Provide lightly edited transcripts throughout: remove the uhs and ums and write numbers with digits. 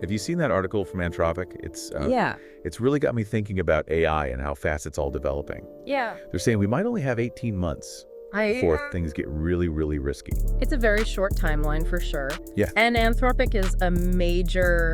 Have you seen that article from Anthropic? Yeah. It's really got me thinking about AI and how fast it's all developing. Yeah. They're saying we might only have 18 months before things get really, really risky. It's a very short timeline for sure. Yeah. And Anthropic is a major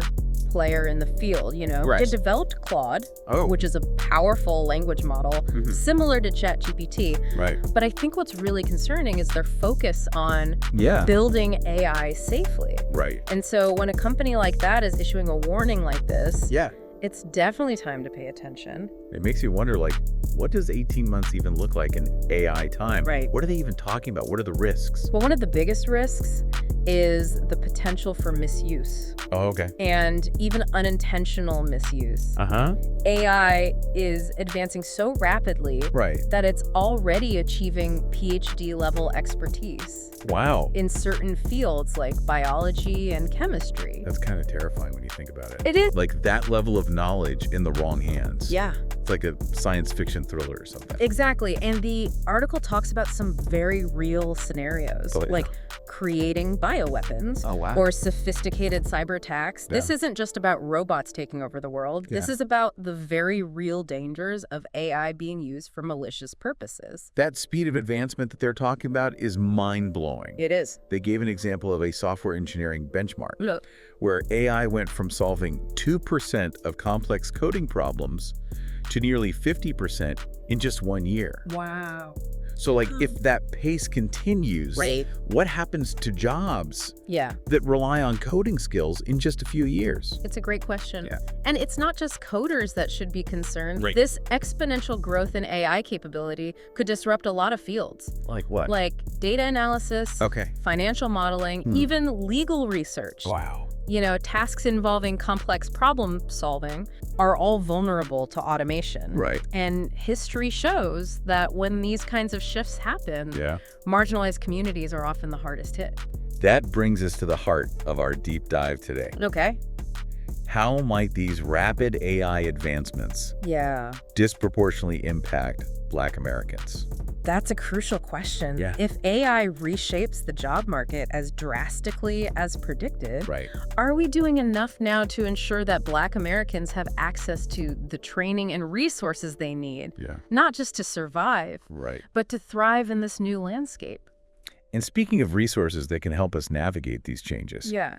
player in the field, you know. Right. It developed Claude, Oh. which is a powerful language model similar to ChatGPT. Right. But I think what's really concerning is their focus on Yeah. building AI safely. Right. And so when a company like that is issuing a warning like this, Yeah. it's definitely time to pay attention. It makes you wonder, like, what does 18 months even look like in AI time? Right. What are they even talking about? What are the risks? Well, one of the biggest risks is the potential for misuse Oh, okay. and even unintentional misuse. Uh-huh. AI is advancing so rapidly Right. that it's already achieving PhD level expertise Wow. in certain fields like biology and chemistry. That's kind of terrifying when you think about it. It is. Like that level of knowledge in the wrong hands. Yeah, It's like a science fiction thriller or something. exactly. And the article talks about some very real scenarios, Oh, yeah. like creating bioweapons Oh, wow. or sophisticated cyber attacks. This Yeah. isn't just about robots taking over the world. This Yeah. is about the very real dangers of AI being used for malicious purposes. That speed of advancement that they're talking about is mind-blowing. It is. They gave an example of a software engineering benchmark Look. where AI went from solving 2% of complex coding problems to nearly 50% in just 1 year. Wow. So, like, if that pace continues, Right. what happens to jobs Yeah, that rely on coding skills in just a few years? it's a great question. Yeah. And it's not just coders that should be concerned. Right. This exponential growth in AI capability could disrupt a lot of fields, Like what? like data analysis, Okay. financial modeling, even legal research. Wow. You know, tasks involving complex problem solving are all vulnerable to automation. Right. And history shows that when these kinds of shifts happen, Yeah. marginalized communities are often the hardest hit. That brings us to the heart of our deep dive today. Okay. How might these rapid AI advancements Yeah. disproportionately impact Black Americans? That's a crucial question. Yeah. If AI reshapes the job market as drastically as predicted, Right. are we doing enough now to ensure that Black Americans have access to the training and resources they need, Yeah. not just to survive, Right. but to thrive in this new landscape? And speaking of resources that can help us navigate these changes, Yeah.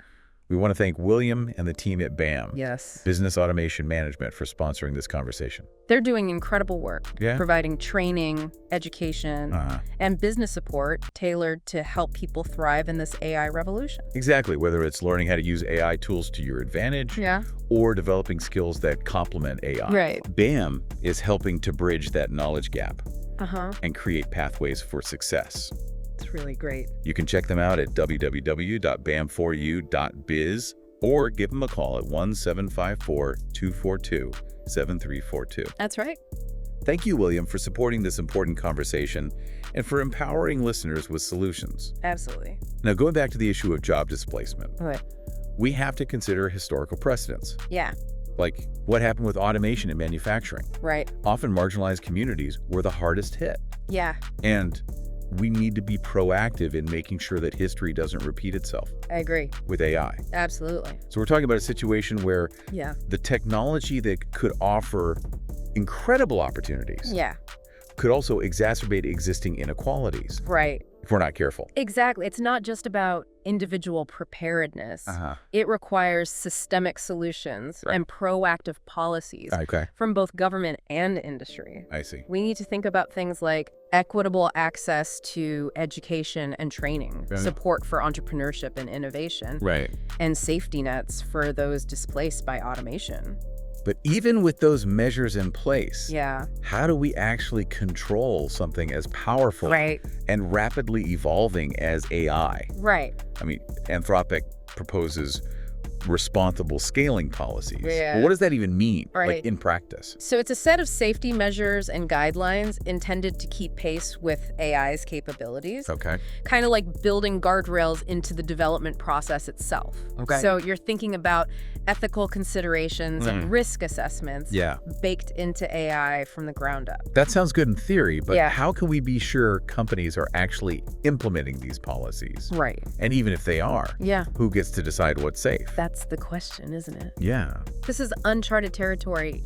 we want to thank William and the team at BAM, Yes. Business Automation Management, for sponsoring this conversation. They're doing incredible work, Yeah. providing training, education, and business support tailored to help people thrive in this AI revolution. Exactly, whether it's learning how to use AI tools to your advantage Yeah. or developing skills that complement AI. Right. BAM is helping to bridge that knowledge gap Uh-huh. and create pathways for success. It's really great. You can check them out at www.bam4u.biz or give them a call at 1-754-242-7342. That's right. Thank you, William, for supporting this important conversation and for empowering listeners with solutions. Absolutely. Now, going back to the issue of job displacement, Okay. we have to consider historical precedents, Yeah. like what happened with automation in manufacturing. Right. Often marginalized communities were the hardest hit, Yeah. and we need to be proactive in making sure that history doesn't repeat itself I agree. with AI. Absolutely. So we're talking about a situation where Yeah. the technology that could offer incredible opportunities Yeah. could also exacerbate existing inequalities Right. if we're not careful. Exactly. It's not just about individual preparedness. It requires systemic solutions Right. and proactive policies Okay, from both government and industry. I see. We need to think about things like equitable access to education and training, Yeah. support for entrepreneurship and innovation, Right. and safety nets for those displaced by automation. But even with those measures in place, Yeah. how do we actually control something as powerful Right. and rapidly evolving as AI? Right. I mean, Anthropic proposes responsible scaling policies. Yeah. Well, what does that even mean, Right. like in practice? So it's a set of safety measures and guidelines intended to keep pace with AI's capabilities, Okay. kind of like building guardrails into the development process itself. Okay. So you're thinking about ethical considerations and risk assessments Yeah. baked into AI from the ground up. That sounds good in theory, but Yeah. how can we be sure companies are actually implementing these policies? Right. And even if they are, Yeah, who gets to decide what's safe? that's That's the question, isn't it? Yeah. This is uncharted territory,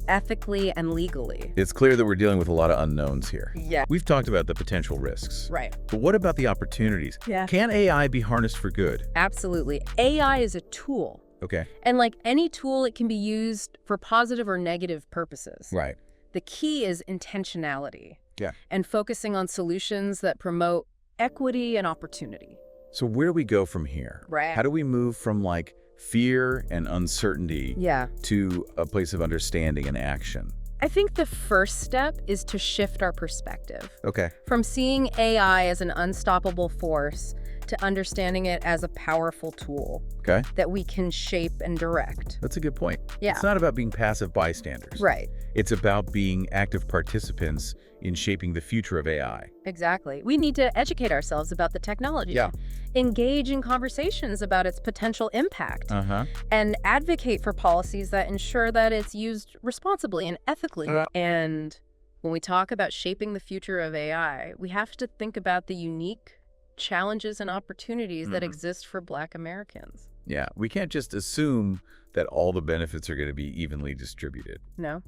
ethically and legally. It's clear that we're dealing with a lot of unknowns here. Yeah. We've talked about the potential risks. Right. But what about the opportunities? Yeah. Can AI be harnessed for good? Absolutely. AI is a tool. Okay. And like any tool, it can be used for positive or negative purposes. Right. The key is intentionality. Yeah. And focusing on solutions that promote equity and opportunity. So where do we go from here? Right. How do we move from like fear and uncertainty to a place of understanding and action? I think the first step is to shift our perspective. Okay. From seeing AI as an unstoppable force to understanding it as a powerful tool Okay. that we can shape and direct. That's a good point. Yeah. It's not about being passive bystanders. Right. It's about being active participants in shaping the future of AI. Exactly. We need to educate ourselves about the technology. Yeah. Engage in conversations about its potential impact. Uh-huh. And advocate for policies that ensure that it's used responsibly and ethically. And when we talk about shaping the future of AI, we have to think about the unique challenges and opportunities that exist for Black Americans. Yeah. We can't just assume that all the benefits are going to be evenly distributed. No?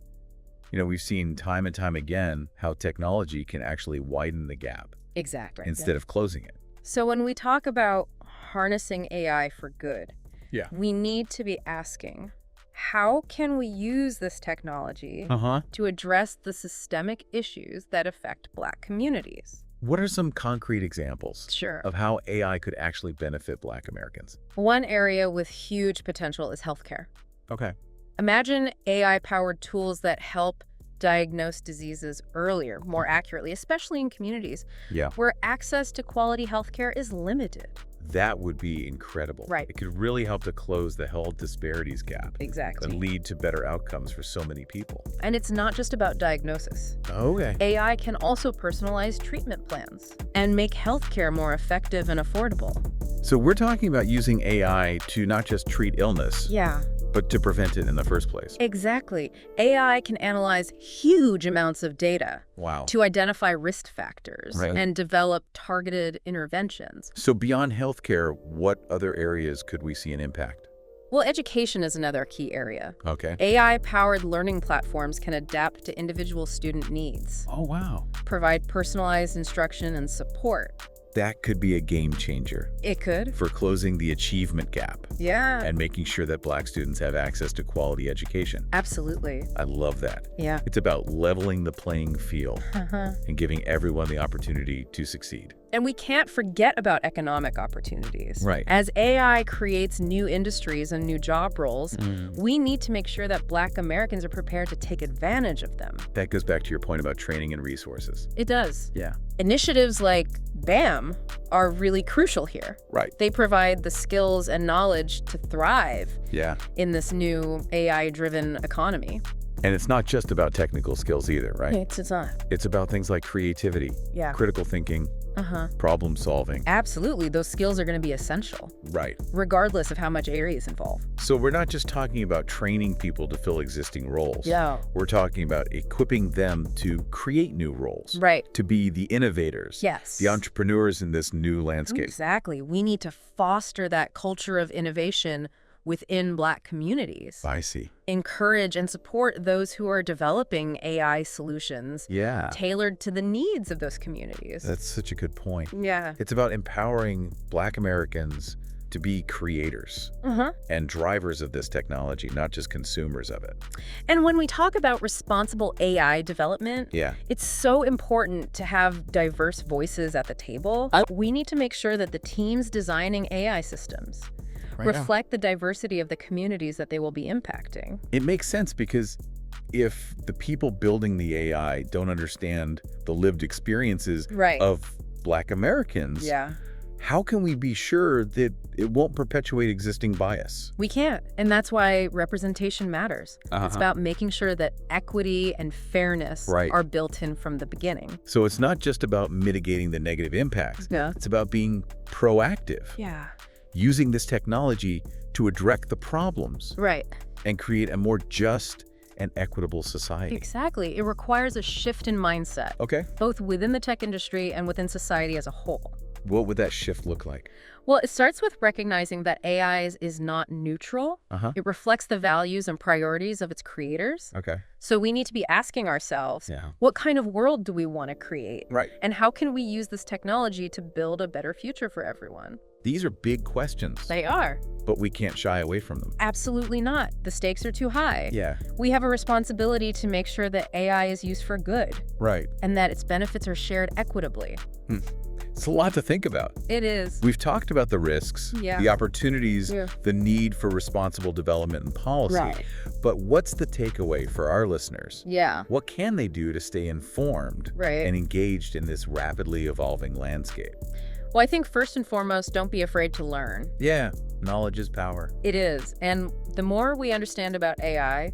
You know, we've seen time and time again how technology can actually widen the gap Exactly. instead of closing it. So when we talk about harnessing AI for good, Yeah. we need to be asking, how can we use this technology to address the systemic issues that affect Black communities? What are some concrete examples Sure. of how AI could actually benefit Black Americans? One area with huge potential is healthcare. Okay. Imagine AI-powered tools that help diagnose diseases earlier, more accurately, especially in communities where access to quality healthcare is limited. That would be incredible. Right. It could really help to close the health disparities gap Exactly. and lead to better outcomes for so many people. And it's not just about diagnosis. Okay. AI can also personalize treatment plans and make healthcare more effective and affordable. So we're talking about using AI to not just treat illness, Yeah. but to prevent it in the first place. Exactly. AI can analyze huge amounts of data Wow. to identify risk factors and develop targeted interventions. So beyond healthcare, what other areas could we see an impact? Well, education is another key area. Okay. AI-powered learning platforms can adapt to individual student needs, Oh, wow. provide personalized instruction and support. That could be a game changer It could. for closing the achievement gap Yeah. and making sure that Black students have access to quality education. Absolutely. I love that. Yeah. It's about leveling the playing field and giving everyone the opportunity to succeed. And we can't forget about economic opportunities. Right. As AI creates new industries and new job roles, we need to make sure that Black Americans are prepared to take advantage of them. That goes back to your point about training and resources. It does. Yeah. Initiatives like BAM are really crucial here. Right. They provide the skills and knowledge to thrive Yeah. in this new AI-driven economy. And it's not just about technical skills either, right? It's not. It's about things like creativity, Yeah. critical thinking, problem solving. Absolutely. Those skills are going to be essential, Right. regardless of how much AI is involved. So we're not just talking about training people to fill existing roles. Yeah. We're talking about equipping them to create new roles. Right. To be the innovators. Yes. The entrepreneurs in this new landscape. Exactly. We need to foster that culture of innovation within Black communities. I see. Encourage and support those who are developing AI solutions Yeah. tailored to the needs of those communities. That's such a good point. Yeah. It's about empowering Black Americans to be creators and drivers of this technology, not just consumers of it. And when we talk about responsible AI development, it's so important to have diverse voices at the table. We need to make sure that the teams designing AI systems reflect the diversity of the communities that they will be impacting. It makes sense because if the people building the AI don't understand the lived experiences of Black Americans, how can we be sure that it won't perpetuate existing bias? We can't. And that's why representation matters. It's about making sure that equity and fairness are built in from the beginning. So it's not just about mitigating the negative impacts. Yeah. It's about being proactive. Yeah. Using this technology to address the problems. Right. And create a more just and equitable society. Exactly. It requires a shift in mindset. Okay. Both within the tech industry and within society as a whole. What would that shift look like? Well, it starts with recognizing that AI is not neutral. It reflects the values and priorities of its creators. Okay. So we need to be asking ourselves, what kind of world do we want to create? Right. And how can we use this technology to build a better future for everyone? These are big questions. They are. But we can't shy away from them. Absolutely not. The stakes are too high. Yeah. We have a responsibility to make sure that AI is used for good. Right. And that its benefits are shared equitably. It's a lot to think about. It is. We've talked about the risks, the opportunities, the need for responsible development and policy. Right. But what's the takeaway for our listeners? Yeah. What can they do to stay informed and engaged in this rapidly evolving landscape? Well, I think first and foremost, don't be afraid to learn. Yeah, knowledge is power. It is. And the more we understand about AI,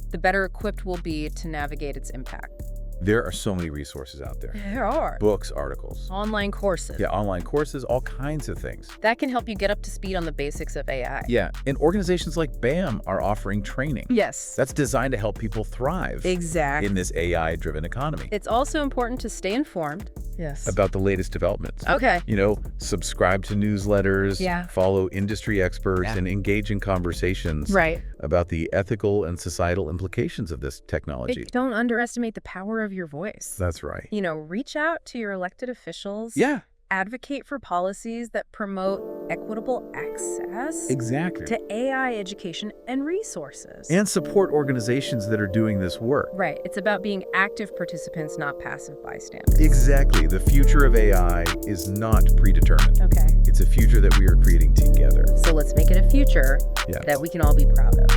the better equipped we'll be to navigate its impact. There are so many resources out there. There are. Books, articles. Online courses. Yeah, online courses, all kinds of things. That can help you get up to speed on the basics of AI. Yeah, and organizations like BAM are offering training. Yes. That's designed to help people thrive. Exactly. In this AI-driven economy. It's also important to stay informed. Yes. About the latest developments. Okay. You know, subscribe to newsletters, follow industry experts, and engage in conversations about the ethical and societal implications of this technology. Don't underestimate the power of your voice. That's right. You know, reach out to your elected officials. Yeah. Advocate for policies that promote equitable access to AI education and resources. And support organizations that are doing this work. Right. It's about being active participants, not passive bystanders. Exactly. The future of AI is not predetermined. Okay. It's a future that we are creating together. So let's make it a future that we can all be proud of.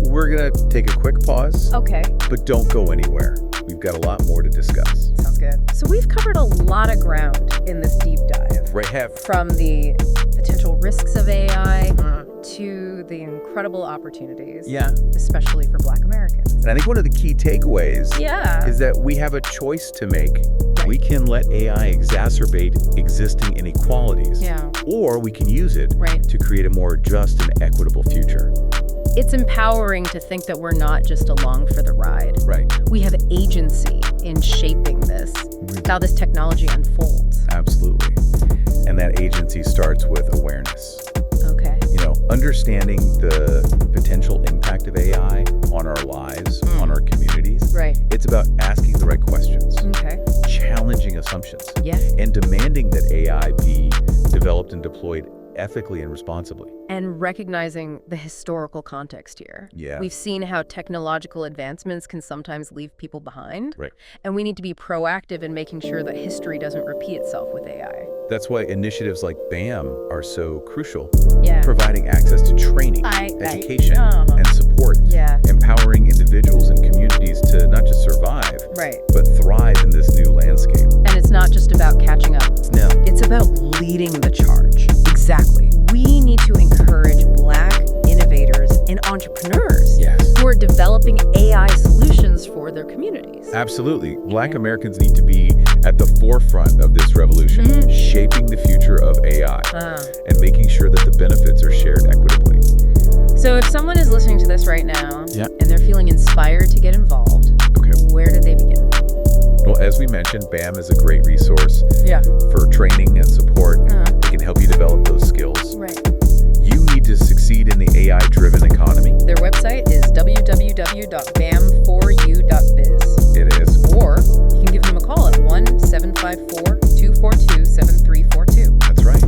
We're going to take a quick pause. Okay. But don't go anywhere. We've got a lot more to discuss. Sounds good. So we've covered a lot of ground in this deep dive. Right. From the potential risks of AI to the incredible opportunities. Yeah. Especially for Black Americans. And I think one of the key takeaways is that we have a choice to make. Right. We can let AI exacerbate existing inequalities. Yeah. Or we can use it to create a more just and equitable future. It's empowering to think that we're not just along for the ride. Right. We have agency in shaping this, how this technology unfolds. Absolutely. And that agency starts with awareness. Okay. You know, understanding the potential impact of AI on our lives, on our communities. Right. It's about asking the right questions. Okay. Challenging assumptions. Yeah. And demanding that AI be developed and deployed ethically and responsibly. And recognizing the historical context here. Yeah. We've seen how technological advancements can sometimes leave people behind. Right. And we need to be proactive in making sure that history doesn't repeat itself with AI. That's why initiatives like BAM are so crucial. Yeah. Providing access to training, education, and support. Yeah. Empowering individuals and communities to not just survive, but thrive in this new landscape. And it's not just about catching up. No. It's about leading the charge. Exactly. We need to encourage Black innovators and entrepreneurs who are developing AI solutions for their communities. Absolutely. Black Americans need to be at the forefront of this revolution, shaping the future of AI and making sure that the benefits are shared equitably. So if someone is listening to this right now and they're feeling inspired to get involved, where do they begin? Well, as we mentioned, BAM is a great resource for training and support. It can help you develop those skills. Right. You need to succeed in the AI-driven economy. Their website is www.bam4u.biz. It is. Or you can give them a call at 1-754-242-7342. That's right.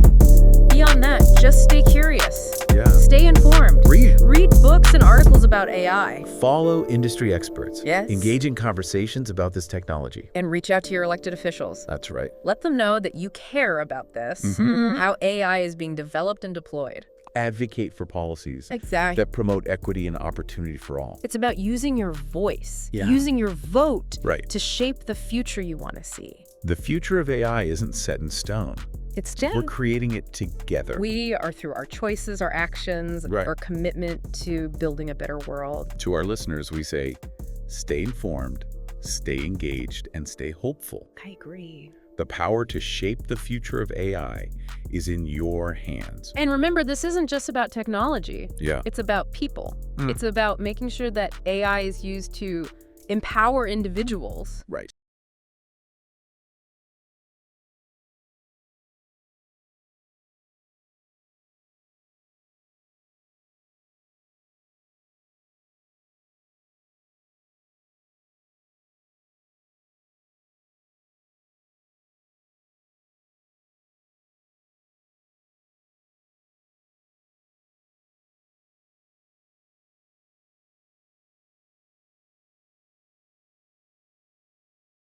Beyond that, just stay curious. Yeah. Stay informed. Read books and articles about AI. Follow industry experts. Yes. Engage in conversations about this technology. And reach out to your elected officials. That's right. Let them know that you care about this, how AI is being developed and deployed. Advocate for policies that promote equity and opportunity for all. It's about using your voice, using your vote to shape the future you want to see. The future of AI isn't set in stone. It's dead. We're creating it together. We are through our choices, our actions, our commitment to building a better world. To our listeners, we say, stay informed, stay engaged, and stay hopeful. I agree. The power to shape the future of AI is in your hands. And remember, this isn't just about technology. Yeah. It's about people. It's about making sure that AI is used to empower individuals. Right.